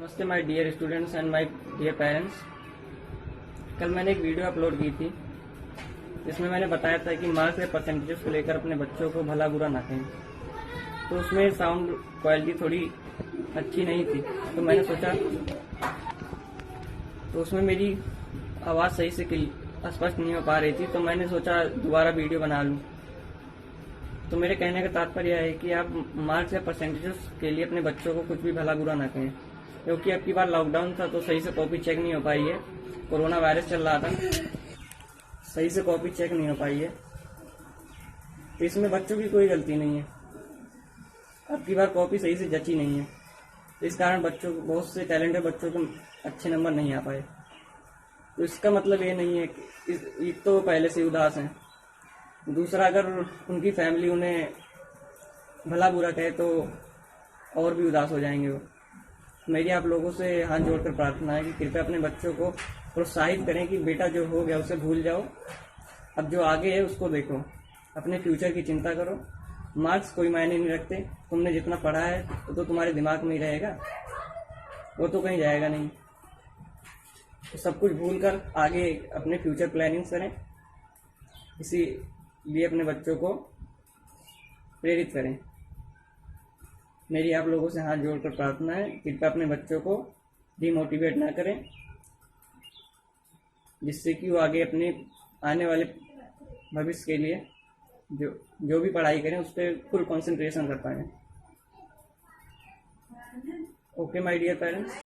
नमस्ते my dear students and my dear parents. कल मैंने एक वीडियो अपलोड की थी जिसमें मैंने बताया था कि मार्क्स या परसेंटेजेस को लेकर अपने बच्चों को भला बुरा ना कहें। तो उसमें साउंड क्वालिटी थोड़ी अच्छी नहीं थी, तो मैंने सोचा तो उसमें मेरी आवाज़ सही से स्पष्ट नहीं हो पा रही थी, तो मैंने सोचा दोबारा वीडियो बना लूँ। तो मेरे कहने का तात्पर्य है कि आप मार्क्स या परसेंटेजेस के लिए अपने बच्चों को कुछ भी भला बुरा ना कहें, क्योंकि अब की बार लॉकडाउन था तो सही से कॉपी चेक नहीं हो पाई है। कोरोना वायरस चल रहा था, सही से कॉपी चेक नहीं हो पाई है, तो इसमें बच्चों की कोई गलती नहीं है। अब की बार कॉपी सही से जची नहीं है, तो इस कारण बच्चों को, बहुत से टैलेंटेड बच्चों को अच्छे नंबर नहीं आ पाए। तो इसका मतलब ये नहीं है कि एक तो पहले से उदास हैं, दूसरा अगर उनकी फैमिली उन्हें भला बुरा कहे तो और भी उदास हो जाएंगे वो। मेरी आप लोगों से हाथ जोड़कर प्रार्थना है कि कृपया अपने बच्चों को प्रोत्साहित करें कि बेटा जो हो गया उसे भूल जाओ, अब जो आगे है उसको देखो, अपने फ्यूचर की चिंता करो। मार्क्स कोई मायने नहीं रखते, तुमने जितना पढ़ा है वो तो तुम्हारे दिमाग में ही रहेगा, वो तो कहीं जाएगा नहीं। तो सब कुछ भूलकर आगे अपने फ्यूचर प्लानिंग्स करें, इसीलिए अपने बच्चों को प्रेरित करें। मेरी आप लोगों से हाथ जोड़कर प्रार्थना है, कृपया अपने बच्चों को डिमोटिवेट ना करें, जिससे कि वो आगे अपने आने वाले भविष्य के लिए जो भी पढ़ाई करें उस पर फुल कंसंट्रेशन कर पाएँ। Okay my dear parents.